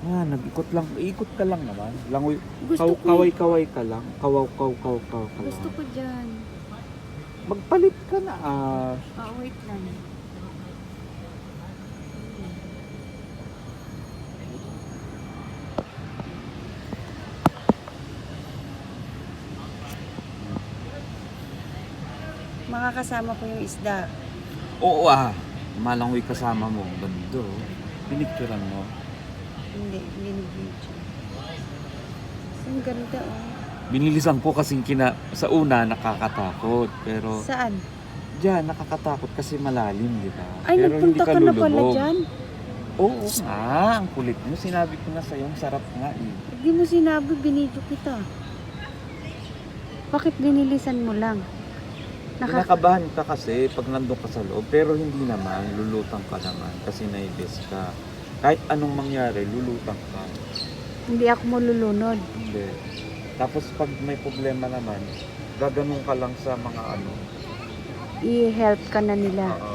Nag-ikot lang. Ikot ka lang naman. Langoy, Gusto ko. kaway-kaway ka lang. Kawaw ka lang. Gusto ko dyan. Magpalit ka na. Wait lang. Makakasama ko yung isda. Oo Malangoy kasama mo. Ganda. Pinicturean mo. Hindi ni-video. Ang ganda Binilisan ko kasi sa una nakakatakot. Pero Saan? diyan nakakatakot kasi malalim, di ba? Ay, Pero hindi nagpunta ka ka na pala lulubog. dyan. Oo ang kulit mo. Sinabi ko na sa'yo, ang sarap nga eh. Hindi mo sinabi, binidyo kita. Bakit binilisan mo lang? Kinakabahan ka kasi pag nandun ka sa loob, pero hindi naman, lulutang ka naman kasi naibis ka. Kahit anong mangyari, lulutang ka. Hindi ako malulunod. Hindi. Tapos pag may problema naman, gaganong ka lang sa mga I-help ka na nila. Oo.